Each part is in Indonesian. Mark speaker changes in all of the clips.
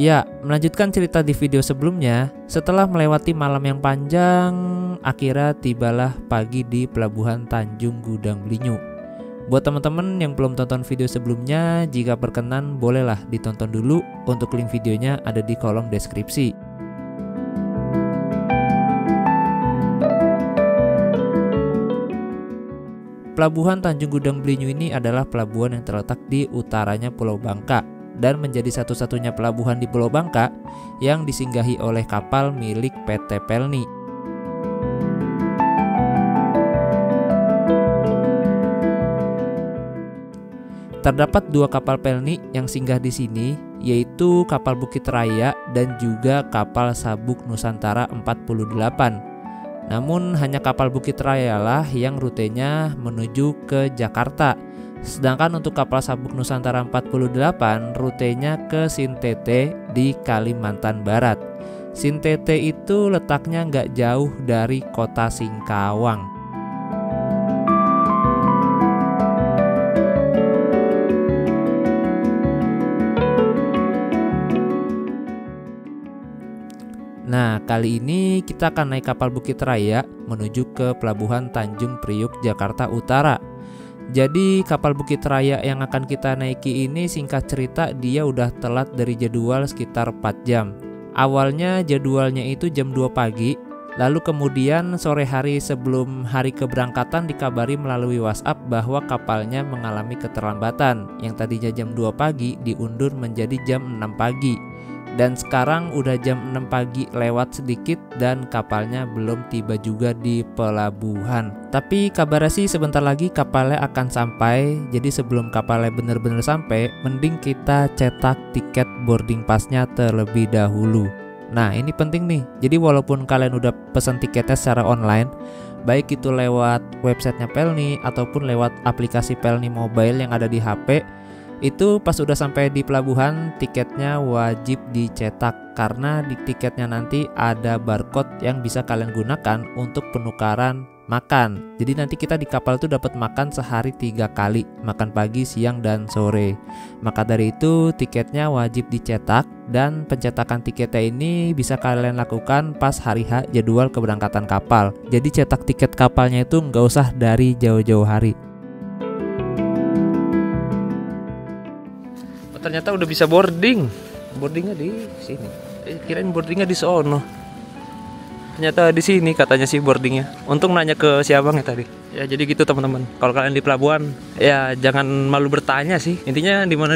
Speaker 1: Ya, melanjutkan cerita di video sebelumnya, setelah melewati malam yang panjang, akhirnya tibalah pagi di Pelabuhan Tanjung Gudang Blinyu. Buat teman-teman yang belum tonton video sebelumnya, jika berkenan bolehlah ditonton dulu. Untuk link videonya ada di kolom deskripsi. Pelabuhan Tanjung Gudang Blinyu ini adalah pelabuhan yang terletak di utaranya Pulau Bangka dan menjadi satu-satunya pelabuhan di Pulau Bangka yang disinggahi oleh kapal milik PT Pelni. Terdapat 2 kapal Pelni yang singgah di sini, yaitu kapal Bukit Raya dan juga kapal Sabuk Nusantara 48. Namun hanya kapal Bukit Raya lah yang rutenya menuju ke Jakarta. Sedangkan untuk kapal Sabuk Nusantara 48 rutenya ke Sintete di Kalimantan Barat. Sintete itu letaknya nggak jauh dari kota Singkawang. Nah, kali ini kita akan naik kapal Bukit Raya menuju ke Pelabuhan Tanjung Priuk, Jakarta Utara. Jadi kapal Bukit Raya yang akan kita naiki ini singkat cerita dia udah telat dari jadwal sekitar 4 jam. Awalnya jadwalnya itu jam 2 pagi, lalu kemudian sore hari sebelum hari keberangkatan dikabari melalui WhatsApp bahwa kapalnya mengalami keterlambatan. Yang tadinya jam 2 pagi diundur menjadi jam 6 pagi. Dan sekarang udah jam 6 pagi lewat sedikit dan kapalnya belum tiba juga di pelabuhan. Tapi kabarnya sih sebentar lagi kapalnya akan sampai. Jadi sebelum kapalnya bener-bener sampai, mending kita cetak tiket boarding passnya terlebih dahulu. Nah ini penting nih. Jadi walaupun kalian udah pesan tiketnya secara online, baik itu lewat websitenya Pelni ataupun lewat aplikasi Pelni Mobile yang ada di HP, itu pas udah sampai di pelabuhan tiketnya wajib dicetak karena di tiketnya nanti ada barcode yang bisa kalian gunakan untuk penukaran makan. Jadi nanti kita di kapal itu dapat makan sehari 3 kali, makan pagi, siang, dan sore. Maka dari itu tiketnya wajib dicetak dan pencetakan tiketnya ini bisa kalian lakukan pas hari H jadwal keberangkatan kapal. Jadi cetak tiket kapalnya itu nggak usah dari jauh-jauh hari. Ternyata udah bisa boarding. Boardingnya di sini. Kirain boardingnya di sono. Ternyata di sini katanya sih boardingnya. Untung nanya ke si abang ya tadi. Ya jadi gitu teman-teman. Kalau kalian di pelabuhan, ya jangan malu bertanya sih. Intinya di mana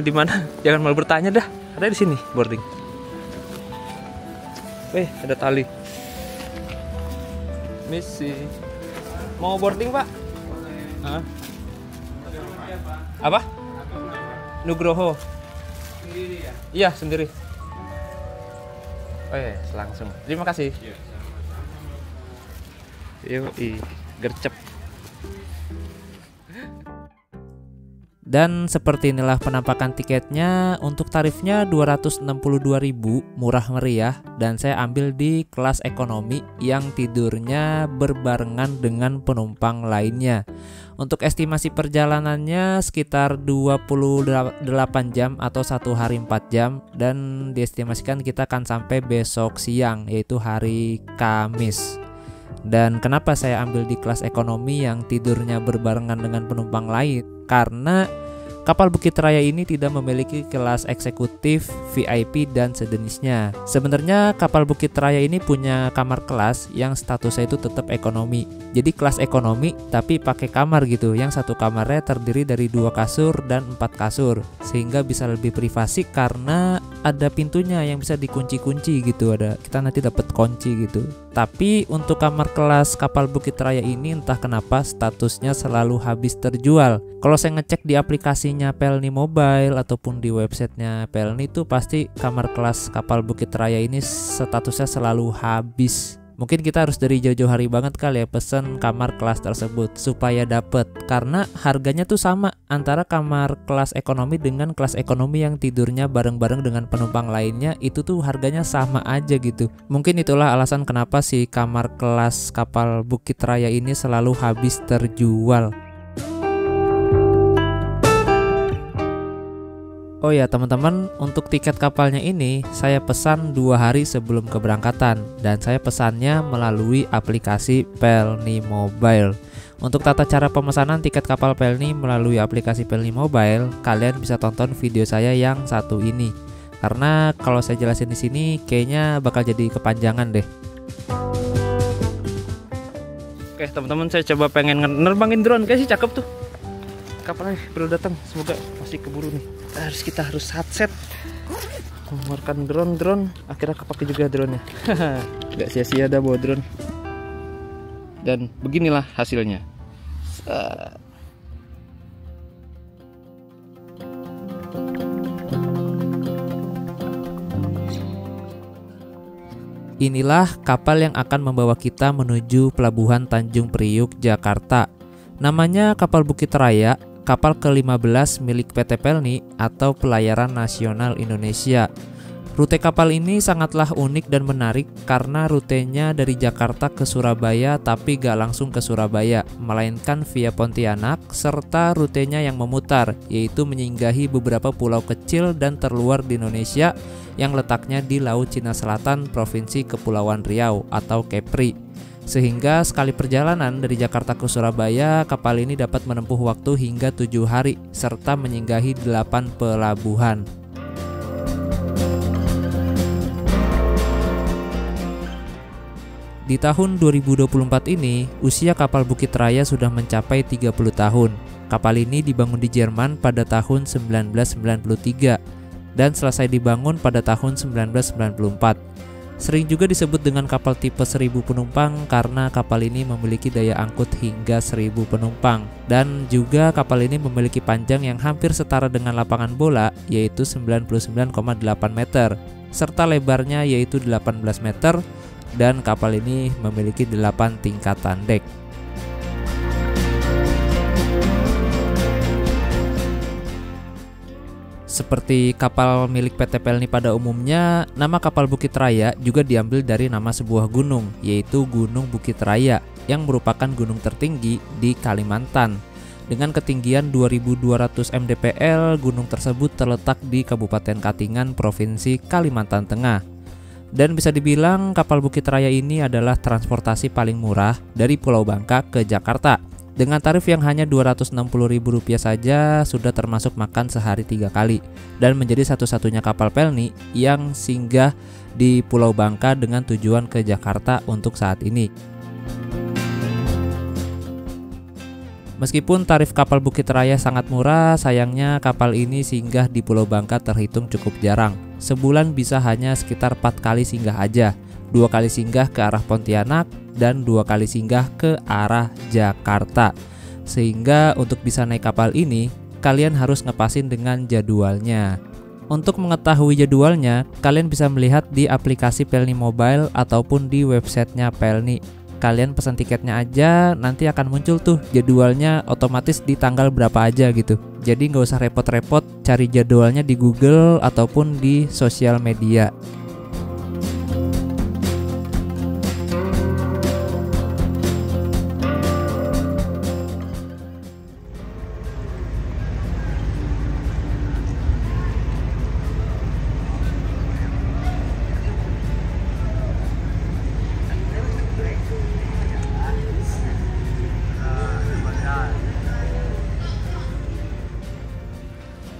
Speaker 1: jangan malu bertanya dah. Ada di sini boarding. Ada tali. Misi. Mau boarding pak? Hah? Apa? Nugroho. Iya sendiri. Langsung. Terima kasih. Yoi, gercep. Dan seperti inilah penampakan tiketnya. Untuk tarifnya 262.000, murah meriah, dan saya ambil di kelas ekonomi yang tidurnya berbarengan dengan penumpang lainnya. Untuk estimasi perjalanannya sekitar 28 jam atau 1 hari 4 jam, dan diestimasikan kita akan sampai besok siang yaitu hari Kamis. Dan kenapa saya ambil di kelas ekonomi yang tidurnya berbarengan dengan penumpang lain? Karena kapal Bukit Raya ini tidak memiliki kelas eksekutif, VIP, dan sejenisnya. Sebenarnya kapal Bukit Raya ini punya kamar kelas yang statusnya itu tetap ekonomi. Jadi kelas ekonomi tapi pakai kamar gitu, yang satu kamarnya terdiri dari 2 kasur dan 4 kasur, sehingga bisa lebih privasi karena ada pintunya yang bisa dikunci-kunci gitu. Kita nanti dapat kunci gitu. Tapi untuk kamar kelas kapal Bukit Raya ini entah kenapa statusnya selalu habis terjual. Kalau saya ngecek di aplikasinya Pelni Mobile ataupun di websitenya Pelni itu pasti kamar kelas kapal Bukit Raya ini statusnya selalu habis. Mungkin kita harus dari jauh-jauh hari banget kali ya pesen kamar kelas tersebut supaya dapet, karena harganya tuh sama antara kamar kelas ekonomi dengan kelas ekonomi yang tidurnya bareng-bareng dengan penumpang lainnya, itu tuh harganya sama aja gitu. Mungkin itulah alasan kenapa si kamar kelas kapal Bukit Raya ini selalu habis terjual. Oh ya teman-teman, untuk tiket kapalnya ini saya pesan 2 hari sebelum keberangkatan dan saya pesannya melalui aplikasi Pelni Mobile. Untuk tata cara pemesanan tiket kapal Pelni melalui aplikasi Pelni Mobile, kalian bisa tonton video saya yang satu ini. Karena kalau saya jelasin di sini kayaknya bakal jadi kepanjangan deh. Oke teman-teman, saya coba pengen nerbangin drone, guys, sih cakep tuh. Kapalnya baru datang, semoga masih keburu nih. Kita harus set mengeluarkan drone, akhirnya kepake juga drone-nya. Gak sia-sia dah bawa drone. Dan beginilah hasilnya. Inilah kapal yang akan membawa kita menuju Pelabuhan Tanjung Priuk, Jakarta. Namanya kapal Bukit Raya, kapal ke-15 milik PT Pelni atau Pelayaran Nasional Indonesia. Rute kapal ini sangatlah unik dan menarik karena rutenya dari Jakarta ke Surabaya tapi gak langsung ke Surabaya, melainkan via Pontianak, serta rutenya yang memutar, yaitu menyinggahi beberapa pulau kecil dan terluar di Indonesia yang letaknya di Laut Cina Selatan, Provinsi Kepulauan Riau atau Kepri. Sehingga sekali perjalanan dari Jakarta ke Surabaya, kapal ini dapat menempuh waktu hingga 7 hari, serta menyinggahi 8 pelabuhan. Di tahun 2024 ini, usia kapal Bukit Raya sudah mencapai 30 tahun. Kapal ini dibangun di Jerman pada tahun 1993 dan selesai dibangun pada tahun 1994. Sering juga disebut dengan kapal tipe 1000 penumpang karena kapal ini memiliki daya angkut hingga 1000 penumpang. Dan juga kapal ini memiliki panjang yang hampir setara dengan lapangan bola, yaitu 99,8 meter, serta lebarnya yaitu 18 meter, dan kapal ini memiliki 8 tingkatan dek. Seperti kapal milik PT Pelni pada umumnya, nama kapal Bukit Raya juga diambil dari nama sebuah gunung, yaitu Gunung Bukit Raya, yang merupakan gunung tertinggi di Kalimantan. Dengan ketinggian 2.200 mdpl, gunung tersebut terletak di Kabupaten Katingan, Provinsi Kalimantan Tengah. Dan bisa dibilang kapal Bukit Raya ini adalah transportasi paling murah dari Pulau Bangka ke Jakarta. Dengan tarif yang hanya Rp260.000 saja sudah termasuk makan sehari 3 kali dan menjadi satu-satunya kapal Pelni yang singgah di Pulau Bangka dengan tujuan ke Jakarta untuk saat ini. Meskipun tarif kapal Bukit Raya sangat murah, sayangnya kapal ini singgah di Pulau Bangka terhitung cukup jarang. Sebulan bisa hanya sekitar 4 kali singgah aja. 2 kali singgah ke arah Pontianak dan 2 kali singgah ke arah Jakarta. Sehingga untuk bisa naik kapal ini, kalian harus ngepasin dengan jadwalnya. Untuk mengetahui jadwalnya, kalian bisa melihat di aplikasi Pelni Mobile ataupun di websitenya Pelni. Kalian pesan tiketnya aja, nanti akan muncul tuh jadwalnya otomatis di tanggal berapa aja gitu. Jadi nggak usah repot-repot cari jadwalnya di Google ataupun di sosial media.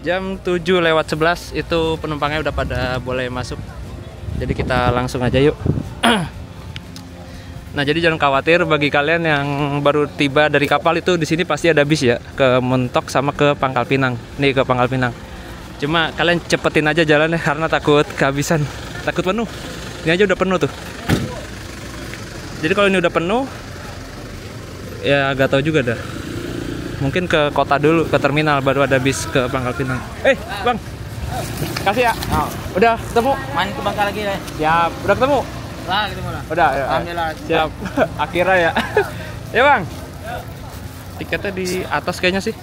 Speaker 1: Jam 7:11 itu penumpangnya udah pada boleh masuk. Jadi kita langsung aja yuk. Nah, jadi jangan khawatir bagi kalian yang baru tiba dari kapal itu, di sini pasti ada bis ya ke Mentok sama ke Pangkal Pinang. Nih ke Pangkal Pinang. Cuma kalian cepetin aja jalannya karena takut kehabisan, takut penuh. Ini aja udah penuh tuh. Jadi kalau ini udah penuh ya gak tahu juga dah. Mungkin ke kota dulu, ke terminal, baru ada bis ke Pangkal Pinang. Bang, kasih ya. Udah ketemu?
Speaker 2: Main ke Bangka lagi ya?
Speaker 1: Siap, udah ketemu?
Speaker 2: Lah, ketemu lah.
Speaker 1: Udah, ya.
Speaker 2: Alhamdulillah.
Speaker 1: Siap. Akhirnya ya. Ya bang. Tiketnya di atas kayaknya sih.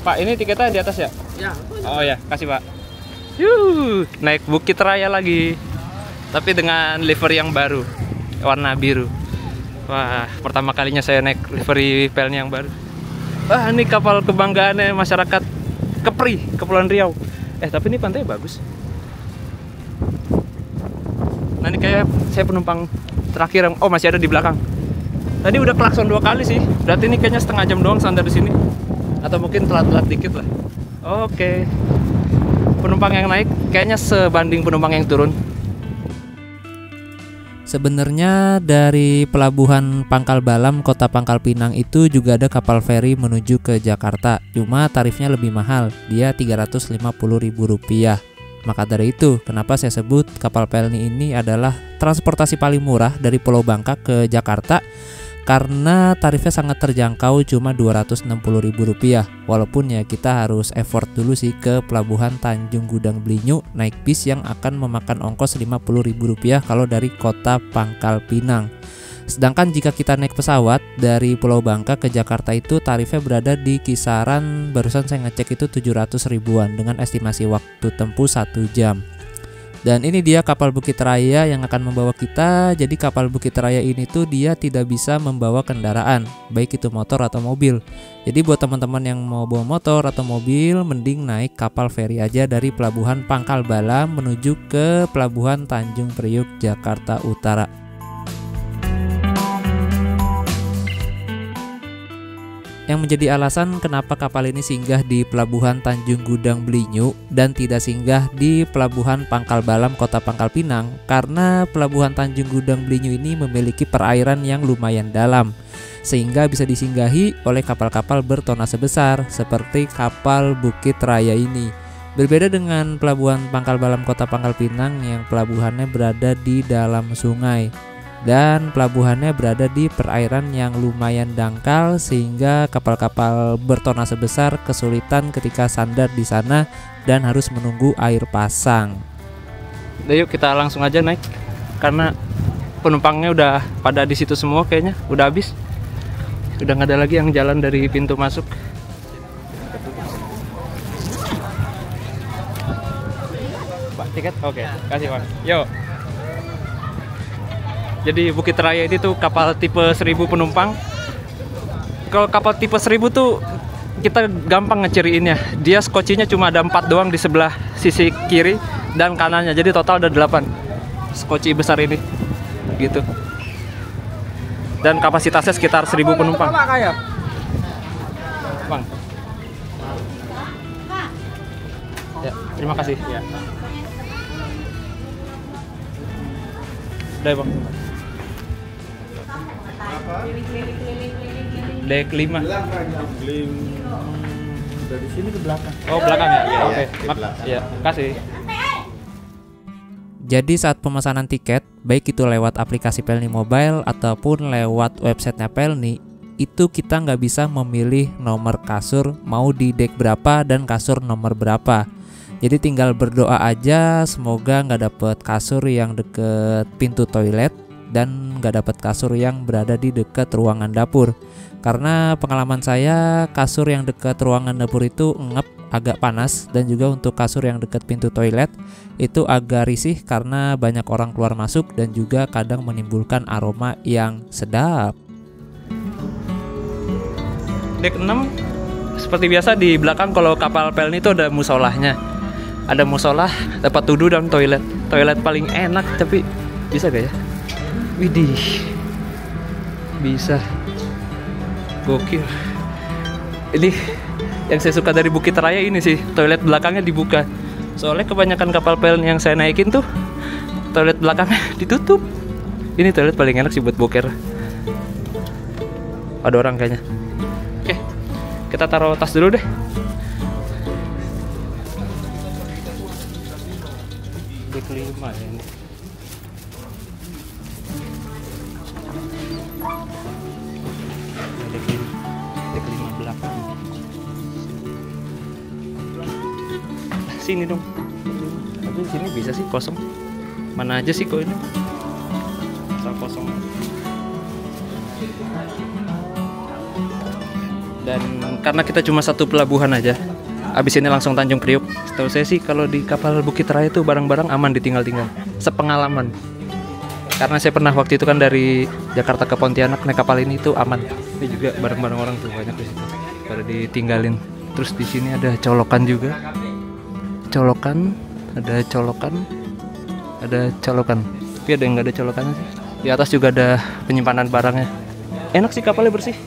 Speaker 1: Pak, ini tiketnya di atas ya?
Speaker 2: Ya.
Speaker 1: Oh ya, kasih Pak. Naik Bukit Raya lagi. Tapi dengan livery yang baru, warna biru. Wah, pertama kalinya saya naik livery Pelni yang baru.
Speaker 3: Ini kapal kebanggaannya masyarakat Kepri, Kepulauan Riau. Tapi ini pantai bagus. Nah, ini kayak saya penumpang terakhir yang masih ada di belakang. Tadi udah klakson 2 kali sih. Berarti ini kayaknya setengah jam doang sampai di sini. Atau mungkin telat-telat dikit lah. Oke. Penumpang yang naik kayaknya sebanding penumpang yang turun.
Speaker 1: Sebenarnya dari pelabuhan Pangkal Balam, Kota Pangkal Pinang itu juga ada kapal feri menuju ke Jakarta. Cuma tarifnya lebih mahal, dia Rp350.000. Maka dari itu, kenapa saya sebut kapal Pelni ini adalah transportasi paling murah dari Pulau Bangka ke Jakarta, karena tarifnya sangat terjangkau, cuma Rp260.000. Walaupun ya kita harus effort dulu sih ke pelabuhan Tanjung Gudang Blinyu naik bis yang akan memakan ongkos Rp50.000 kalau dari Kota Pangkal Pinang. Sedangkan jika kita naik pesawat dari Pulau Bangka ke Jakarta itu tarifnya berada di kisaran, barusan saya ngecek itu 700 ribuan dengan estimasi waktu tempuh 1 jam. Dan ini dia kapal Bukit Raya yang akan membawa kita. Jadi kapal Bukit Raya ini tuh dia tidak bisa membawa kendaraan, baik itu motor atau mobil. Jadi buat teman-teman yang mau bawa motor atau mobil, mending naik kapal feri aja dari pelabuhan Pangkal Balam menuju ke pelabuhan Tanjung Priuk, Jakarta Utara. Yang menjadi alasan kenapa kapal ini singgah di pelabuhan Tanjung Gudang Blinyu dan tidak singgah di pelabuhan Pangkal Balam, Kota Pangkal Pinang, karena pelabuhan Tanjung Gudang Blinyu ini memiliki perairan yang lumayan dalam, sehingga bisa disinggahi oleh kapal-kapal bertonnase besar seperti kapal Bukit Raya ini. Berbeda dengan pelabuhan Pangkal Balam, Kota Pangkal Pinang yang pelabuhannya berada di dalam sungai dan pelabuhannya berada di perairan yang lumayan dangkal, sehingga kapal-kapal bertonnase besar kesulitan ketika sandar di sana dan harus menunggu air pasang.
Speaker 3: Yuk kita langsung aja naik, karena penumpangnya udah pada di situ semua kayaknya, udah habis. Udah nggak ada lagi yang jalan dari pintu masuk. Pak, tiket? Oke, kasih Pak. Yuk. Jadi Bukit Raya ini tuh kapal tipe 1000 penumpang. Kalau kapal tipe 1000 tuh kita gampang ngeciriinnya. Dia skocinya cuma ada 4 doang di sebelah sisi kiri dan kanannya. Jadi total ada 8 skoci besar ini. Gitu. Dan kapasitasnya sekitar 1000 penumpang. Bang. Ya, terima kasih. Ya. Udah, Bang. Dek 5.
Speaker 4: Dari sini ke belakang.
Speaker 3: Oh, belakang ya?
Speaker 4: Iya,
Speaker 3: Oke. Ya, kasih.
Speaker 1: Jadi saat pemesanan tiket, baik itu lewat aplikasi Pelni Mobile ataupun lewat websitenya Pelni, itu kita nggak bisa memilih nomor kasur mau di dek berapa dan kasur nomor berapa. Jadi tinggal berdoa aja semoga nggak dapet kasur yang deket pintu toilet dan nggak dapat kasur yang berada di dekat ruangan dapur. Karena pengalaman saya, kasur yang dekat ruangan dapur itu ngep, agak panas, dan juga untuk kasur yang dekat pintu toilet itu agak risih karena banyak orang keluar masuk dan juga kadang menimbulkan aroma yang sedap.
Speaker 3: Dek 6 seperti biasa di belakang kalau kapal Pelni itu ada musolahnya. Ada musolah, dapat wudhu dan toilet. Toilet paling enak, tapi bisa gak ya? Widih, bisa, gokil. Ini yang saya suka dari Bukit Raya ini sih, toilet belakangnya dibuka. Soalnya kebanyakan kapal Pelni yang saya naikin tuh toilet belakangnya ditutup. Ini toilet paling enak sih buat boker. Ada orang kayaknya. Oke, kita taruh tas dulu deh. Dek 5 ya ini. Dek 5 belakang. Sini dong. Tapi sini bisa sih kosong. Mana aja sih kok ini? Asal kosong. Dan karena kita cuma satu pelabuhan aja, abis ini langsung Tanjung Priuk. Setahu saya sih kalau di kapal Bukit Raya itu barang-barang aman ditinggal-tinggal. Sepengalaman. Karena saya pernah waktu itu kan dari Jakarta ke Pontianak naik kapal ini tuh aman. Ini juga barang-barang orang tuh banyak di situ. Pada ditinggalin. Terus di sini ada colokan juga. Colokan, ada colokan. Tapi ada yang nggak ada colokannya sih. Di atas juga ada penyimpanan barangnya. Enak sih kapalnya, bersih.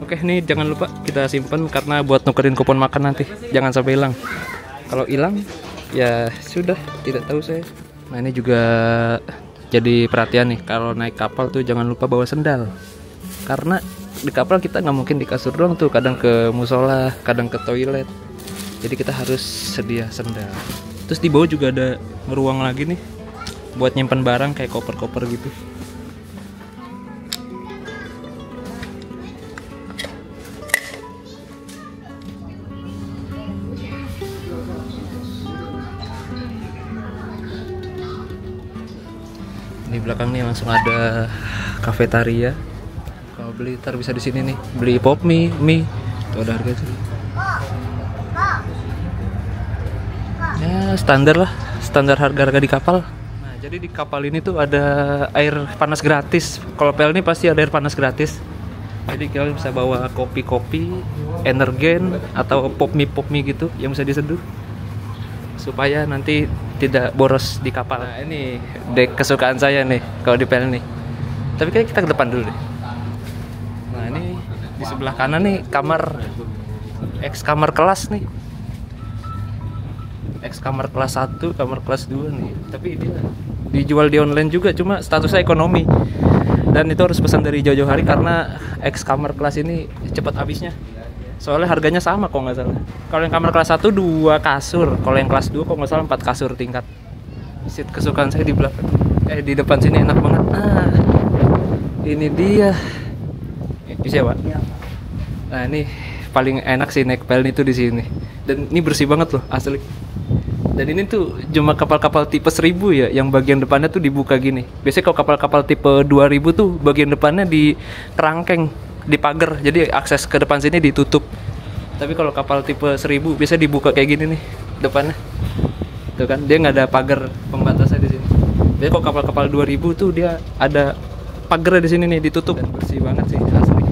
Speaker 3: Oke, ini jangan lupa kita simpan karena buat nukerin kupon makan nanti. Jangan sampai hilang. Kalau hilang, ya sudah, tidak tahu saya. Nah, ini juga jadi perhatian nih. Kalau naik kapal tuh jangan lupa bawa sendal. Karena di kapal kita nggak mungkin di kasur doang tuh. Kadang ke musola, kadang ke toilet. Jadi kita harus sedia sendal. Terus di bawah juga ada ruang lagi nih buat nyimpen barang kayak koper-koper gitu. Di belakang nih langsung ada kafetaria. Kalau beli ntar bisa di sini nih. Beli pop mie. Tuh ada harga sih. Ya standar lah, standar harga-harga di kapal. Nah jadi di kapal ini tuh ada air panas gratis. Kalau PL ini pasti ada air panas gratis. Jadi kalian bisa bawa kopi-kopi, energen atau pop mie gitu yang bisa diseduh supaya nanti tidak boros di kapal. Nah ini dek kesukaan saya nih kalau di PL nih. Tapi kayak kita ke depan dulu deh. Nah ini di sebelah kanan nih kamar kamar kelas nih. Kamar kelas 1, kamar kelas 2 nih. Tapi dia dijual di online juga, cuma statusnya ekonomi. Dan itu harus pesan dari jauh-jauh hari karena kamar kelas ini cepat habisnya. Soalnya harganya sama kok nggak salah. Kalau yang kamar kelas 1 2 kasur, kalau yang kelas 2 kok nggak salah 4 kasur tingkat. Seat kesukaan saya di belakang. Di depan sini enak banget. Ini dia. Bisa, Pak? Nah, ini paling enak sih naik PL itu di sini. Dan ini bersih banget loh, asli. Dan ini tuh cuma kapal-kapal tipe 1000 ya, yang bagian depannya tuh dibuka gini. Biasanya kalau kapal-kapal tipe 2000 tuh bagian depannya di kerangkeng, di pagar, jadi akses ke depan sini ditutup. Tapi kalau kapal tipe 1000 biasa dibuka kayak gini nih depannya. Tuh kan, dia nggak ada pagar pembatasnya di sini. Biasanya kalau kapal-kapal 2000 tuh dia ada pagarnya di sini nih ditutup. Dan bersih banget sih asli.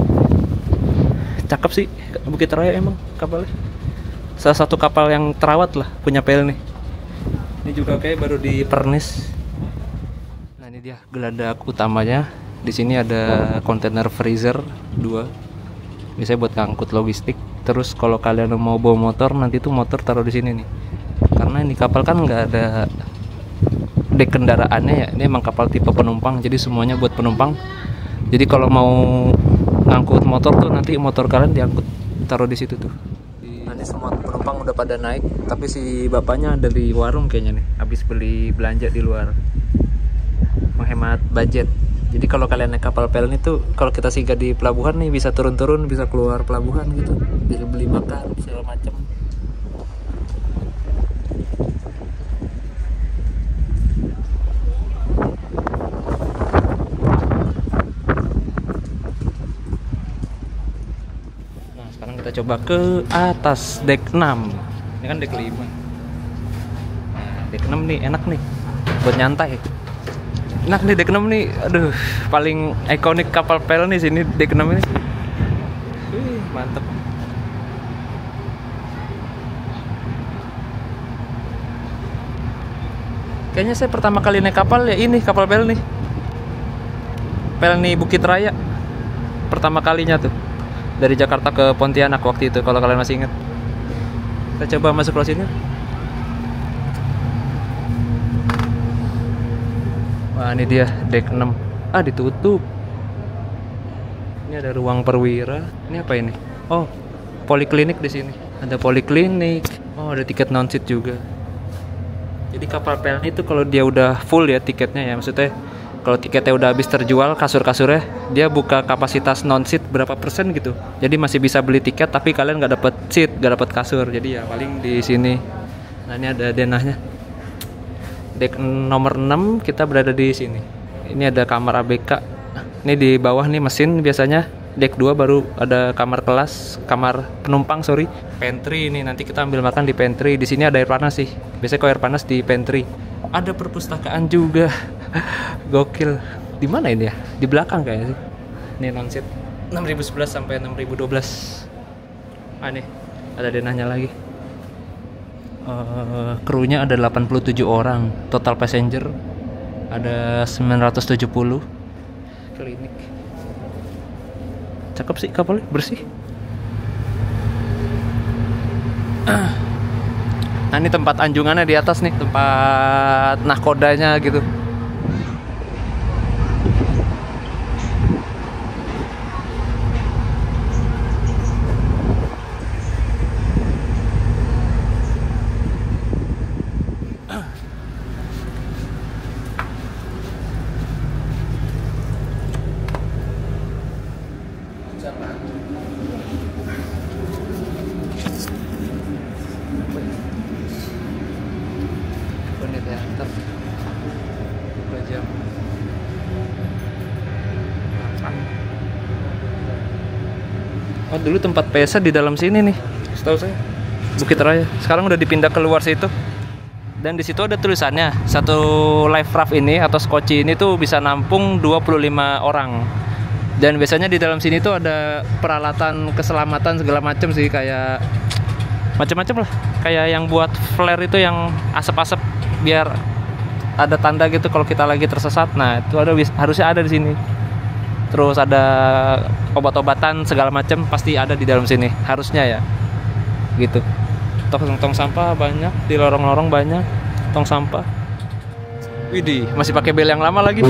Speaker 3: Cakep sih Bukit Raya emang kapalnya. Salah satu kapal yang terawat lah punya PL nih. Ini juga kayak baru di pernis. Nah ini dia geladak utamanya. Di sini ada kontainer freezer 2. Biasanya buat ngangkut logistik. Terus kalau kalian mau bawa motor, nanti tuh motor taruh di sini nih. Karena ini kapal kan nggak ada dek kendaraannya ya. Ini emang kapal tipe penumpang, jadi semuanya buat penumpang. Jadi kalau mau ngangkut motor tuh nanti motor kalian diangkut taruh di situ tuh. Nah ini semua penumpang udah pada naik, tapi si bapaknya dari warung kayaknya nih, habis beli belanja di luar, menghemat budget. Jadi kalau kalian naik kapal PL itu, kalau kita singgah di pelabuhan nih bisa turun-turun, bisa keluar pelabuhan gitu, bisa beli makan segala macam. Nah sekarang kita coba ke atas dek 6. Ini kan dek 5. Nah, dek 6 nih enak nih buat nyantai. Enak nih dek 6 nih, aduh paling ikonik kapal PL nih sini dek 6 ini. Wih, mantep. Kayaknya saya pertama kali naik kapal ya ini kapal PL nih. PL nih Bukit Raya. Pertama kalinya tuh. Dari Jakarta ke Pontianak waktu itu kalau kalian masih ingat. Kita coba masuk ke sini. Wah ini dia dek 6. Ditutup. Ini ada ruang perwira. Ini apa ini? Oh, poliklinik di sini. Ada poliklinik. Oh, ada tiket non seat juga. Jadi kapal PL itu kalau dia udah full ya tiketnya ya, maksudnya kalau tiketnya udah habis terjual kasur-kasurnya, dia buka kapasitas non seat berapa persen gitu. Jadi masih bisa beli tiket tapi kalian nggak dapet seat, nggak dapet kasur. Jadi ya paling di sini. Nah ini ada denahnya. Dek nomor 6 kita berada di sini. Ini ada kamar ABK. Ini di bawah nih mesin biasanya. Deck 2 baru ada kamar kelas, kamar penumpang sorry. Pantry ini nanti kita ambil makan di pantry. Di sini ada air panas sih. Biasanya kalau air panas di pantry. Ada perpustakaan juga. Gokil. Di mana ini ya? Di belakang kayaknya sih. Ini non-seat 6011 sampai 6012. Nih ada denahnya lagi. Krunya ada 87 orang. Total passenger ada 970. Klinik. Cakep sih kapalnya, bersih. Nah ini tempat anjungannya di atas nih, tempat nahkodanya gitu. Oh dulu tempat pesa di dalam sini nih, setahu saya Bukit Raya. Sekarang udah dipindah keluar situ. Dan di situ ada tulisannya, satu life raft ini atau skoci ini tuh bisa nampung 25 orang. Dan biasanya di dalam sini tuh ada peralatan keselamatan segala macam sih, kayak macam-macam lah. Kayak yang buat flare itu yang asap-asap biar ada tanda gitu kalau kita lagi tersesat. Nah, itu harusnya ada di sini. Terus ada obat-obatan segala macam pasti ada di dalam sini, harusnya ya. Gitu. Tong sampah banyak, di lorong-lorong banyak tong sampah. Widih, masih pakai bel yang lama lagi.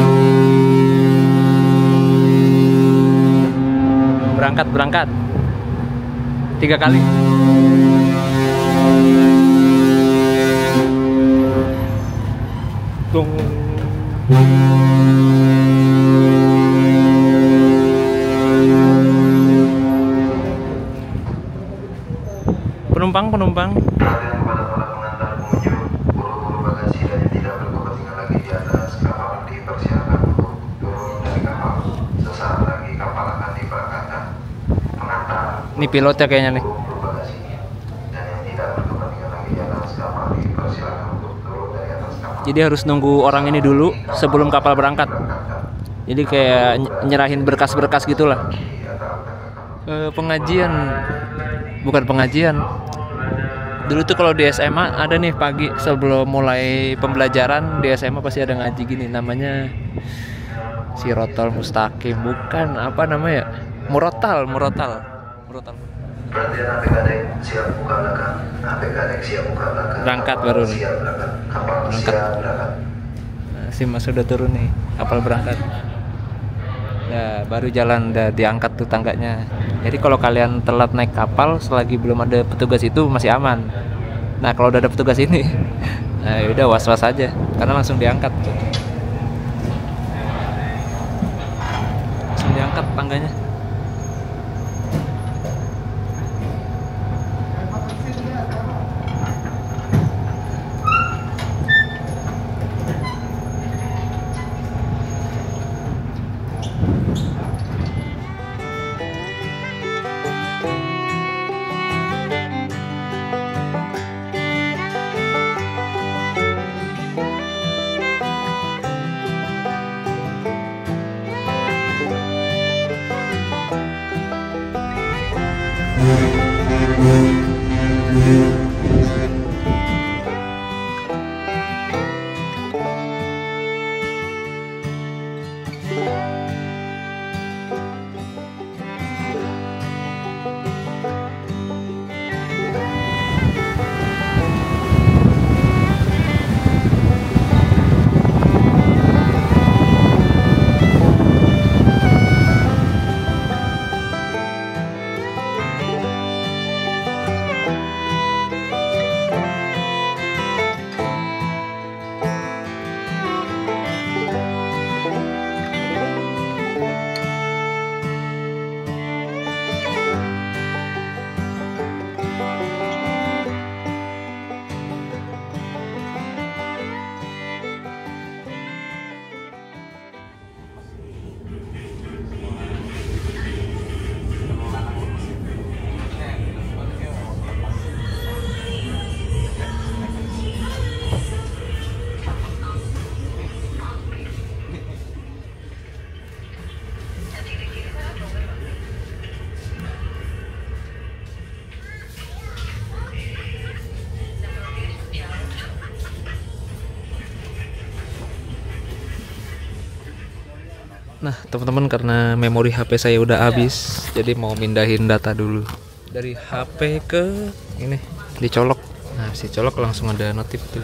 Speaker 3: Berangkat 3 kali. Tung. Penumpang.
Speaker 4: Perhatian kepada para pengantar pengunjung, buru-buru bagasi dan yang tidak berkepentingan lagi di atas kapal dipersilakan untuk turun dari kapal. Sesaat lagi kapal akan diberangkatkan. Pengantar.
Speaker 3: Ini pilotnya kayaknya nih.
Speaker 4: Buru-buru bagasi dan yang tidak berkepentingan lagi di atas kapal dipersilakan untuk turun dari atas kapal.
Speaker 3: Jadi harus nunggu orang ini dulu sebelum kapal berangkat. Jadi kayak nyerahin berkas-berkas gitulah. Pengajian, bukan pengajian. Dulu tuh kalau di SMA ada nih pagi sebelum mulai pembelajaran di SMA pasti ada ngaji gini, namanya Sirotol Mustaqim, bukan apa namanya? Murotal.
Speaker 4: Perhatian APK Dek, siap buka belakang. APK Dek siap buka belakang.
Speaker 3: Berangkat baru nih.
Speaker 4: Siap berangkat. Kapal siap berangkat.
Speaker 3: Nah, si Mas sudah turun nih, kapal berangkat. Ya, baru jalan udah diangkat tuh tangganya. Jadi kalau kalian telat naik kapal selagi belum ada petugas itu masih aman. Nah, kalau udah ada petugas ini, nah udah was-was aja karena langsung diangkat. Langsung diangkat tangganya. Nah teman-teman, karena memori HP saya udah habis, jadi mau mindahin data dulu dari HP ke ini, dicolok. Nah si colok langsung ada notif tuh.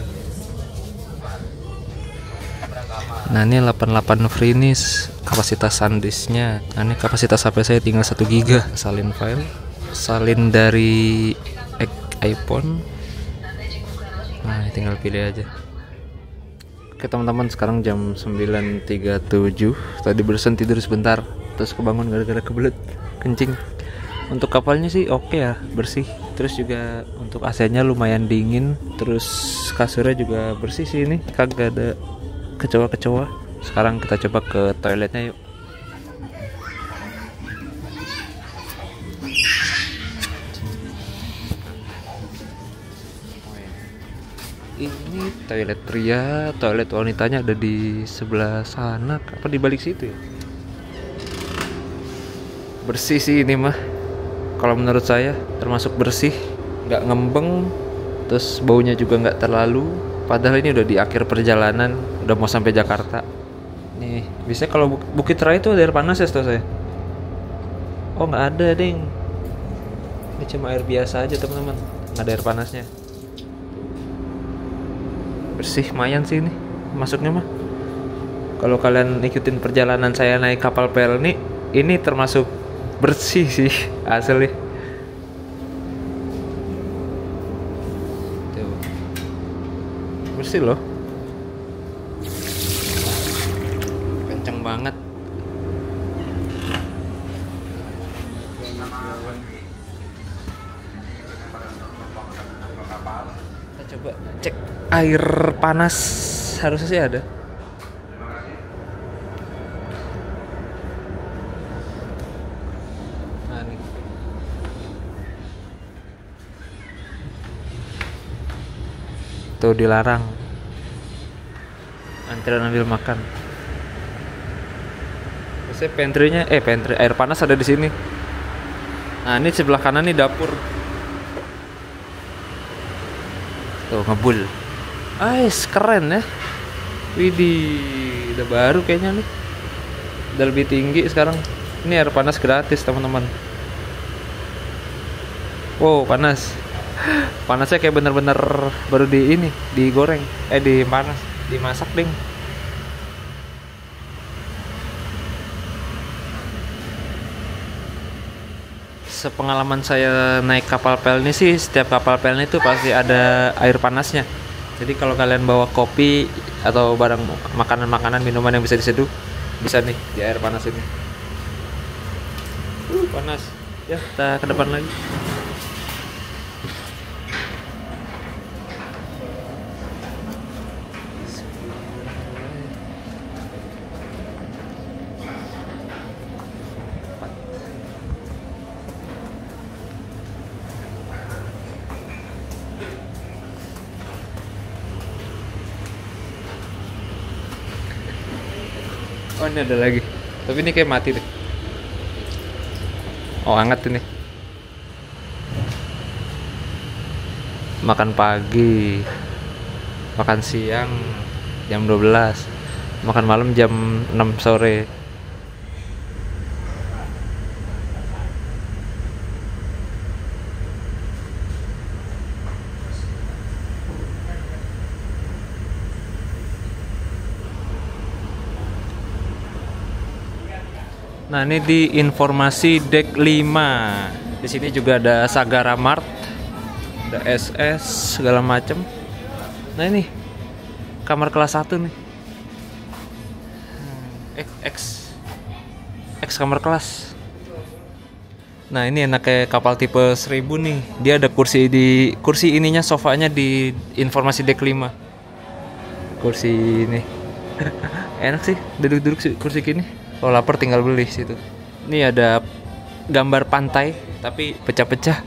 Speaker 3: Nah ini 88 free nih kapasitas SanDisknya. Nah ini kapasitas HP saya tinggal 1 GB. Salin file, salin dari iPhone. Nah tinggal pilih aja. Oke teman-teman, sekarang jam 9.37. Tadi barusan tidur sebentar, terus kebangun gara-gara kebelet kencing. Untuk kapalnya sih oke ya, bersih. Terus juga untuk AC-nya lumayan dingin. Terus kasurnya juga bersih sih, ini kagak ada kecoa-kecoa. Sekarang kita coba ke toiletnya yuk. Ini toilet pria, toilet wanitanya ada di sebelah sana, apa di balik situ ya? Bersih sih ini mah, kalau menurut saya termasuk bersih, nggak ngembeng, terus baunya juga nggak terlalu. Padahal ini udah di akhir perjalanan, udah mau sampai Jakarta. Nih, biasanya kalau Bukit Raya itu ada air panas ya setahu saya. Oh nggak ada ding, ini cuma air biasa aja teman-teman, nggak ada air panasnya. Bersih lumayan sih ini masuknya mah. Kalau kalian ikutin perjalanan saya naik kapal PL ini termasuk bersih sih asli. Tuh. Bersih loh, kenceng banget. Kita coba cek air panas, harusnya sih ada. Nah nih. Tuh dilarang. Antrian ambil makan. Biasanya pantry air panas ada di sini. Nah ini sebelah kanan nih dapur. Tuh ngebul. Keren ya. Widih, udah baru kayaknya nih. Udah lebih tinggi sekarang. Ini air panas gratis teman-teman. Wow panas. Panasnya kayak bener-bener baru digoreng, dimasak ding. Sepengalaman saya naik kapal pel ini sih, setiap kapal pel itu pasti ada air panasnya. Jadi kalau kalian bawa kopi atau barang makanan-makanan, minuman yang bisa diseduh, bisa nih di air panas ini. Panas. Ya, kita ke depan lagi. Oh ini ada lagi, tapi ini kayak mati deh. Oh hangat ini. Makan pagi, makan siang jam 12, makan malam jam 6 sore. Nah ini di informasi dek 5. Di sini juga ada Sagara Mart, ada SS segala macem. Nah ini kamar kelas 1 nih. X kamar kelas. Nah ini enaknya kapal tipe 1000 nih. Dia ada kursi ininya, sofanya di informasi dek 5. Kursi ini enak sih, duduk kursi gini. Kalau lapar tinggal beli situ. Ini ada gambar pantai tapi pecah-pecah.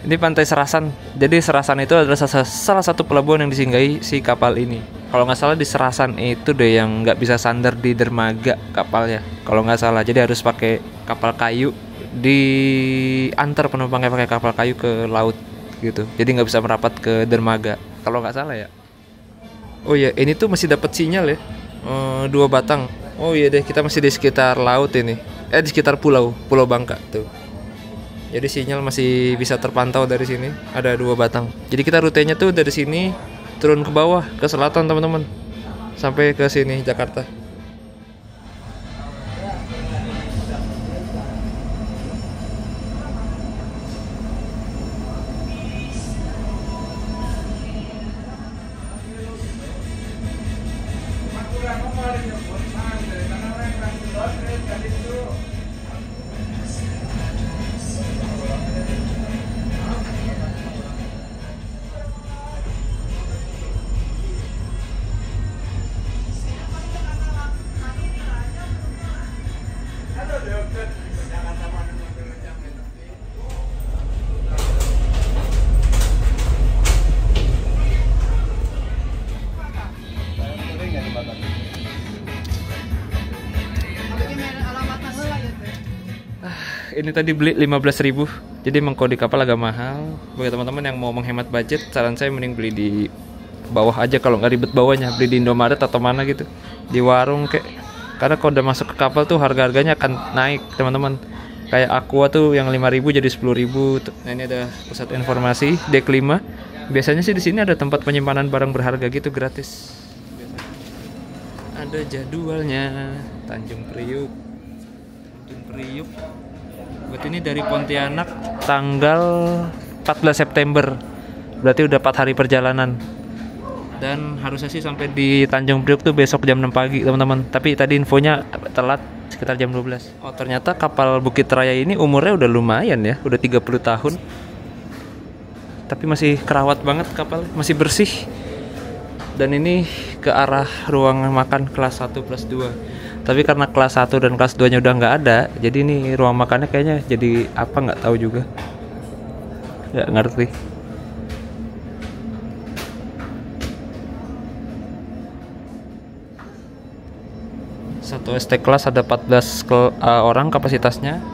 Speaker 3: Ini pantai Serasan. Jadi Serasan itu adalah salah satu pelabuhan yang disinggahi si kapal ini. Kalau nggak salah di Serasan itu deh yang nggak bisa sandar di dermaga kapalnya. Kalau nggak salah, jadi harus pakai kapal kayu, diantar penumpangnya pakai kapal kayu ke laut gitu. Jadi nggak bisa merapat ke dermaga. Kalau nggak salah ya. Oh ya, ini tuh masih dapat sinyal ya. 2 batang. Oh iya deh, kita masih di sekitar laut ini. Di sekitar Pulau Bangka tuh. Jadi sinyal masih bisa terpantau dari sini. Ada 2 batang. Jadi kita rutenya tuh dari sini turun ke bawah ke selatan teman-teman. Sampai ke sini Jakarta. Ini tadi beli 15.000. Jadi emang kalau di kapal agak mahal. Bagi teman-teman yang mau menghemat budget, saran saya mending beli di bawah aja kalau nggak ribet bawahnya. Beli di Indomaret atau mana gitu, di warung kayak. Karena kalau udah masuk ke kapal tuh harga-harganya akan naik teman-teman. Kayak Aqua tuh yang 5.000 jadi 10.000. Nah ini ada pusat informasi Dek 5. Biasanya sih di sini ada tempat penyimpanan barang berharga gitu gratis. Ada jadwalnya. Tanjung Priuk. Berarti ini dari Pontianak tanggal 14 September. Berarti udah 4 hari perjalanan. Dan harusnya sih sampai di Tanjung Priok tuh besok jam 6 pagi teman-teman. Tapi tadi infonya telat sekitar jam 12. Oh ternyata kapal Bukit Raya ini umurnya udah lumayan ya. Udah 30 tahun. Tapi masih kerawat banget kapal. Masih bersih. Dan ini ke arah ruang makan kelas 1+2. Tapi karena kelas 1 dan kelas 2 nya udah nggak ada, jadi ini ruang makannya kayaknya jadi apa nggak tahu juga, nggak ngerti. Satu ST kelas ada 14 orang kapasitasnya,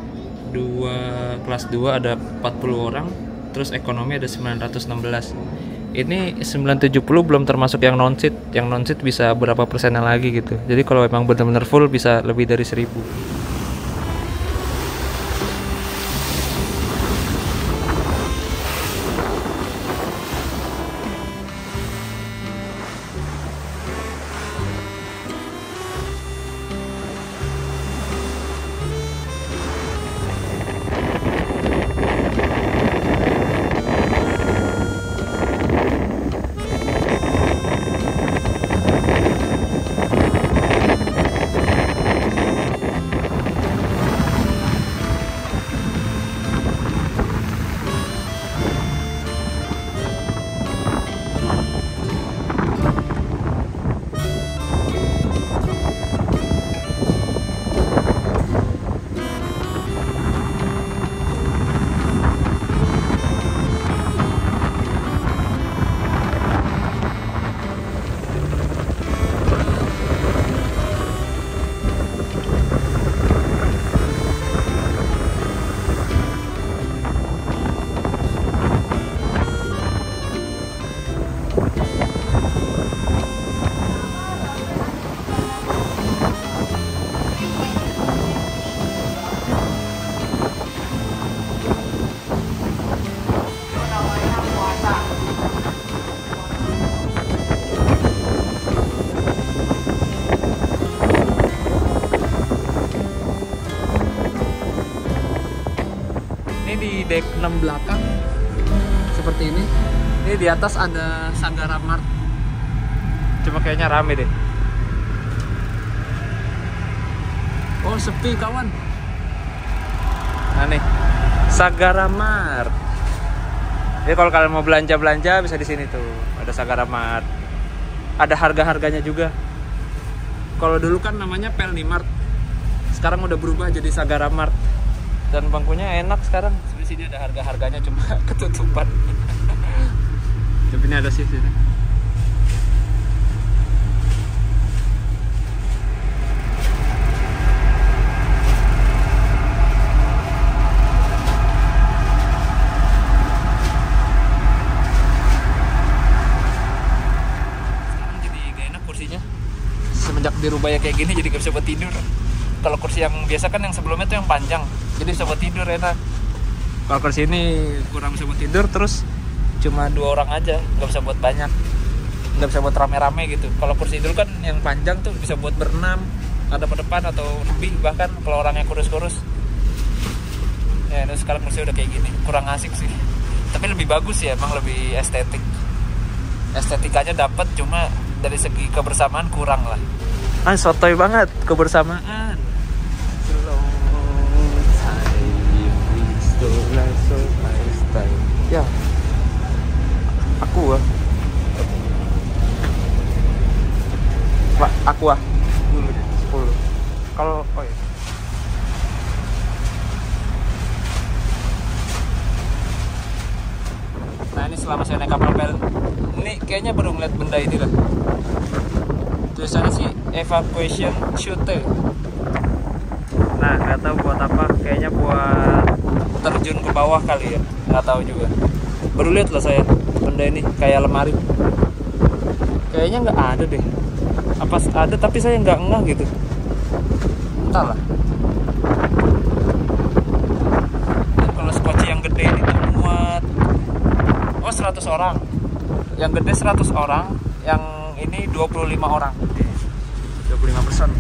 Speaker 3: 2 kelas 2 ada 40 orang, terus ekonomi ada 916. Ini 970 belum termasuk yang non-seat. Yang non-seat bisa berapa persennya lagi gitu. Jadi kalau emang benar-benar full bisa lebih dari 1.000. Di dek 6 belakang seperti ini. Ini di atas ada Sagara Mart. Cuma kayaknya rame deh. Oh sepi kawan. Nah nih Sagara Mart. Jadi kalau kalian mau belanja bisa di sini tuh. Ada Sagara Mart. Ada harga-harganya juga. Kalau dulu kan namanya Pelni Mart. Sekarang udah berubah jadi Sagara Mart. Dan bangkunya enak sekarang. Di sini ada harga-harganya cuma ketutupan. Tapi ini ada shift ini. Sekarang jadi gak enak kursinya. Semenjak di rumah
Speaker 1: berubah kayak gini jadi gak bisa buat tidur. Kalau kursi yang biasa kan yang sebelumnya tuh yang panjang, jadi bisa buat tidur enak. Kalau kursi ini kurang bisa buat tidur, terus cuma 2 orang aja, nggak bisa buat banyak, nggak bisa buat rame-rame gitu. Kalau kursi dulu kan yang panjang tuh bisa buat berenam, ada ke depan atau lebih, bahkan kalau orangnya kurus-kurus. Ya, terus sekarang kursi udah kayak gini, kurang asik sih. Tapi lebih bagus ya, emang lebih estetik. Estetikanya dapat, cuma dari segi kebersamaan kurang lah. Sotoy banget kebersamaan. Ya, aku Aqua 10. Kalau ya. Nah, ini selama saya naik kapal pel, ini kayaknya baru ngeliat benda ini lah. Tulisannya sih evacuation chute. Nah, nggak tahu buat apa, kayaknya buat terjun ke bawah kali ya, nggak tahu juga. Baru lihat lah saya benda ini, kayak lemari. Kayaknya nggak ada deh. Apa ada tapi saya nggak ngeh gitu. Entahlah. Kalau skoci yang gede ini tuh muat 100 orang. Yang gede 100 orang, yang ini 25 orang. 25 person.